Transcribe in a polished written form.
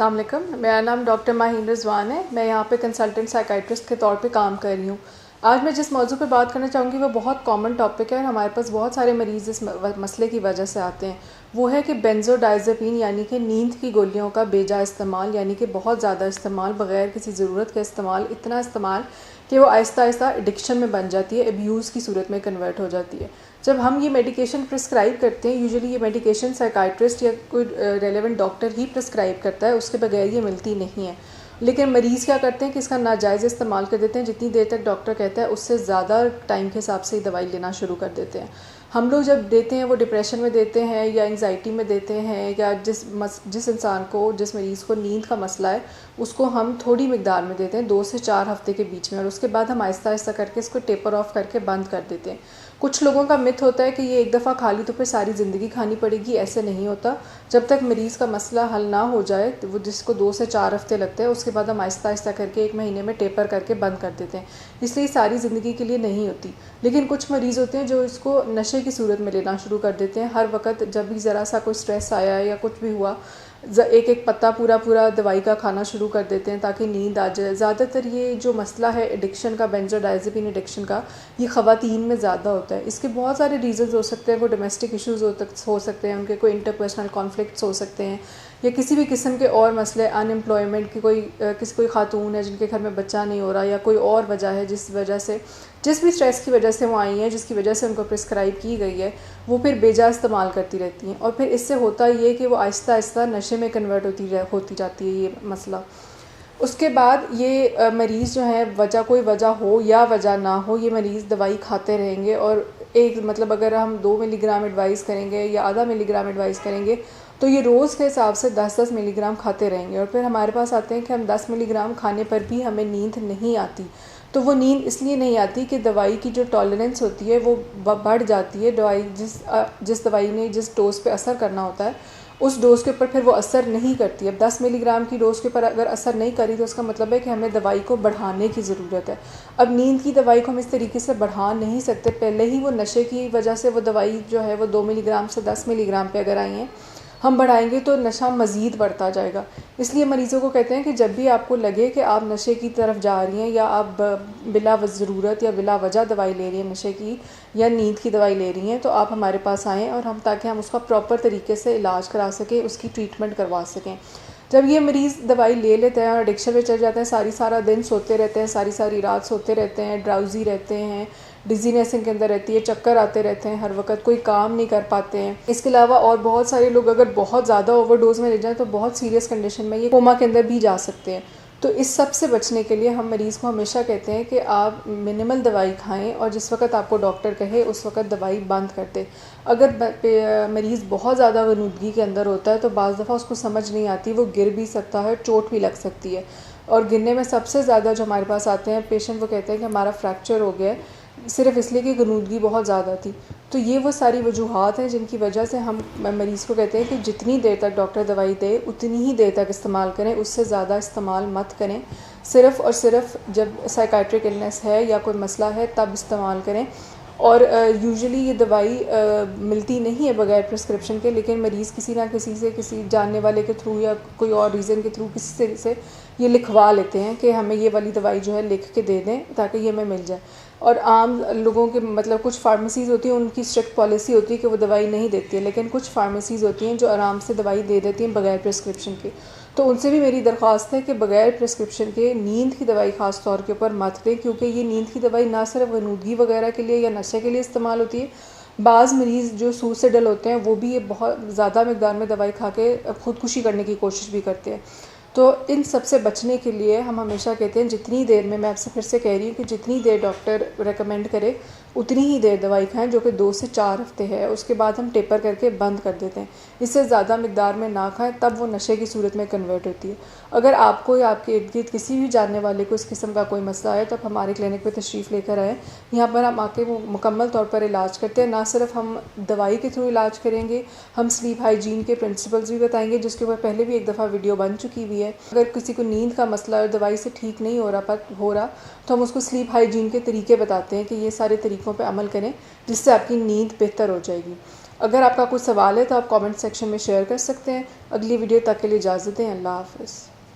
अस्सलाम वालेकुम। मेरा नाम डॉक्टर माहीन रिजवान है। मैं यहाँ पे कंसल्टेंट साइकाइट्रिस्ट के तौर पे काम कर रही हूँ। आज मैं जिस मौजू पे बात करना चाहूँगी वो बहुत कॉमन टॉपिक है और हमारे पास बहुत सारे मरीज़ इस मसले की वजह से आते हैं। वो है कि बेंजोडाइज़ेपिन यानी कि नींद की गोलियों का बेजा इस्तेमाल, यानी कि बहुत ज़्यादा इस्तेमाल, बग़ैर किसी ज़रूरत के इस्तेमाल, इतना इस्तेमाल कि वो आहिस्ता आहिस्ता एडिक्शन में बन जाती है, अब्यूज़ की सूरत में कन्वर्ट हो जाती है। जब हम ये मेडिकेशन प्रिस्क्राइब करते हैं, यूजुअली ये मेडिकेशन साइकाइट्रिस्ट या कोई रेलेवेंट डॉक्टर ही प्रिस्क्राइब करता है, उसके बगैर ये मिलती नहीं है। लेकिन मरीज़ क्या करते हैं कि इसका नाजायज़ इस्तेमाल कर देते हैं। जितनी देर तक डॉक्टर कहता है उससे ज़्यादा टाइम के हिसाब से दवाई लेना शुरू कर देते हैं। हम लोग जब देते हैं वो डिप्रेशन में देते हैं या एंग्जाइटी में देते हैं, या जिस इंसान को, जिस मरीज़ को नींद का मसला है उसको हम थोड़ी मिकदार में देते हैं 2 से 4 हफ्ते के बीच में, और उसके बाद हम आहिस्ता आहिस्ता करके इसको टेपर ऑफ करके बंद कर देते हैं। कुछ लोगों का मिथ होता है कि ये एक दफ़ा खा ली तो फिर सारी ज़िंदगी खानी पड़ेगी। ऐसे नहीं होता। जब तक मरीज़ का मसला हल ना हो जाए, तो वो जिसको 2 से 4 हफ्ते लगते हैं, उसके बाद हम आहिस्ता आहिस्ता करके 1 महीने में टेपर करके बंद कर देते हैं। इसलिए सारी ज़िंदगी के लिए नहीं होती। लेकिन कुछ मरीज़ होते हैं जो इसको नशे की सूरत में लेना शुरू कर देते हैं। हर वक्त जब भी ज़रा सा कोई स्ट्रेस आया या कुछ भी हुआ, एक एक पत्ता पूरा दवाई का खाना शुरू कर देते हैं ताकि नींद आ जाए। ज़्यादातर ये जो मसला है एडिक्शन का, बेंजोडाइज़ेपिन एडिक्शन का, ये ख़वातीन में ज़्यादा होता है। इसके बहुत सारे रीज़न्स हो सकते हैं। वो डोमेस्टिक इश्यूज़ हो सकते हैं, उनके कोई इंटरपर्सनल कॉन्फ्लिक्ट्स हो सकते हैं, या किसी भी किस्म के और मसले, अनएम्प्लॉयमेंट की कोई खातून है जिनके घर में बच्चा नहीं हो रहा, या कोई और वजह है जिस भी स्ट्रेस की वजह से वो आई हैं, जिसकी वजह से उनको प्रिस्क्राइब की गई है, वो फिर बेजा इस्तेमाल करती रहती हैं। और फिर इससे होता ये कि वो आहिस्ता आहिस्ता नशे में कन्वर्ट होती जाती है ये मसला। उसके बाद ये मरीज़ जो है, कोई वजह हो या वजह ना हो, ये मरीज़ दवाई खाते रहेंगे। और अगर हम 2 मिलीग्राम एडवाइस करेंगे या आधा मिलीग्राम एडवाइस करेंगे तो ये रोज़ के हिसाब से 10-10 मिलीग्राम खाते रहेंगे। और फिर हमारे पास आते हैं कि हम 10 मिलीग्राम खाने पर भी हमें नींद नहीं आती। तो वो नींद इसलिए नहीं आती कि दवाई की जो टॉलरेंस होती है वो बढ़ जाती है। दवाई जिस दवाई ने जिस डोज़ पे असर करना होता है, उस डोज़ के ऊपर फिर वो असर नहीं करती। अब 10 मिलीग्राम की डोज़ के ऊपर अगर असर नहीं करी तो उसका मतलब है कि हमें दवाई को बढ़ाने की ज़रूरत है। अब नींद की दवाई को हम इस तरीके से बढ़ा नहीं सकते। पहले ही वो नशे की वजह से वो दवाई जो है वो 2 मिलीग्राम से 10 मिलीग्राम पे अगर आई हैं, हम बढ़ाएंगे तो नशा मज़ीद बढ़ता जाएगा। इसलिए मरीज़ों को कहते हैं कि जब भी आपको लगे कि आप नशे की तरफ जा रही हैं, या आप बिला ज़रूरत या बिला वजह दवाई ले रही हैं नशे की या नींद की दवाई ले रही हैं, तो आप हमारे पास आएँ और ताकि हम उसका प्रॉपर तरीके से इलाज करा सकें, उसकी ट्रीटमेंट करवा सकें। जब ये मरीज़ दवाई ले लेते हैं और एडिक्शन में चल जाते हैं, सारा दिन सोते रहते हैं, सारी रात सोते रहते हैं, ड्राउजी रहते हैं, डिजीनेस इनके अंदर रहती है, चक्कर आते रहते हैं, हर वक्त कोई काम नहीं कर पाते हैं। इसके अलावा और बहुत सारे लोग अगर बहुत ज़्यादा ओवरडोज़ में ले जाएँ तो बहुत सीरियस कंडीशन में ये कोमा के अंदर भी जा सकते हैं। तो इस सब से बचने के लिए हम मरीज़ को हमेशा कहते हैं कि आप मिनिमल दवाई खाएं और जिस वक्त आपको डॉक्टर कहे उस वक्त दवाई बंद कर दें। अगर मरीज़ बहुत ज़्यादा गनुदगी के अंदर होता है तो बाज़ दफ़ा उसको समझ नहीं आती, वो गिर भी सकता है, चोट भी लग सकती है। और गिरने में सबसे ज़्यादा जो हमारे पास आते हैं पेशेंट, वो कहते हैं कि हमारा फ्रैक्चर हो गया है, सिर्फ़ इसलिए कि गनुदगी बहुत ज़्यादा थी। तो ये वो सारी वजूहात हैं जिनकी वजह से हम मरीज़ को कहते हैं कि जितनी देर तक डॉक्टर दवाई दे उतनी ही देर तक इस्तेमाल करें, उससे ज़्यादा इस्तेमाल मत करें। सिर्फ़ और सिर्फ जब साइकाइट्रिक इलनेस है या कोई मसला है तब इस्तेमाल करें। और यूजुअली ये दवाई मिलती नहीं है बगैर प्रिस्क्रिप्शन के, लेकिन मरीज़ किसी ना किसी से, किसी जानने वाले के थ्रू या कोई और रीज़न के थ्रू किसी से ये लिखवा लेते हैं कि हमें ये वाली दवाई जो है लिख के दे दें ताकि ये हमें मिल जाए। और आम लोगों के कुछ फार्मेसीज़ होती हैं, उनकी स्ट्रिक्ट पॉलिसी होती है कि वो दवाई नहीं देती है, लेकिन कुछ फार्मेसीज़ होती हैं जो आराम से दवाई दे देती हैं बगैर प्रिस्क्रिप्शन के। तो उनसे भी मेरी दरख्वास्त है कि बगैर प्रिस्क्रिप्शन के नींद की दवाई ख़ास तौर के ऊपर मत दें, क्योंकि ये नींद की दवाई ना सिर्फ गनुदगी वगैरह के लिए या नशे के लिए इस्तेमाल होती है। बाज़ मरीज़ जो सुसाइडल होते हैं वो भी ये बहुत ज़्यादा मकदार में दवाई खा के ख़ुदकुशी करने की कोशिश भी करते हैं। तो इन सब से बचने के लिए हम हमेशा कहते हैं जितनी देर में, मैं आपसे फिर से कह रही हूँ कि जितनी देर डॉक्टर रेकमेंड करे उतनी ही देर दवाई खाएं, जो कि 2 से 4 हफ्ते है। उसके बाद हम टेपर करके बंद कर देते हैं। इससे ज़्यादा मकदार में ना खाएं, तब वो नशे की सूरत में कन्वर्ट होती है। अगर आपको या आपके इर्द गिर्द किसी भी जानने वाले को इस किस्म का कोई मसला है तो आप हमारे क्लिनिक पे तशरीफ़ लेकर आएँ। यहाँ पर हम आके वो मुकम्मल तौर पर इलाज करते हैं। ना सिर्फ हम दवाई के थ्रू इलाज करेंगे, हम स्लीप हाइजीन के प्रिंसिपल्स भी बताएंगे, जिसके ऊपर पहले भी एक दफ़ा वीडियो बन चुकी हुई है। अगर किसी को नींद का मसला और दवाई से ठीक नहीं हो रहा तो हम उसको स्लीप हाइजीन के तरीके बताते हैं कि ये सारे तरीक़ों पे अमल करें जिससे आपकी नींद बेहतर हो जाएगी। अगर आपका कुछ सवाल है तो आप कमेंट सेक्शन में शेयर कर सकते हैं। अगली वीडियो तक के लिए इजाज़त दें। अल्लाह हाफ़िज़।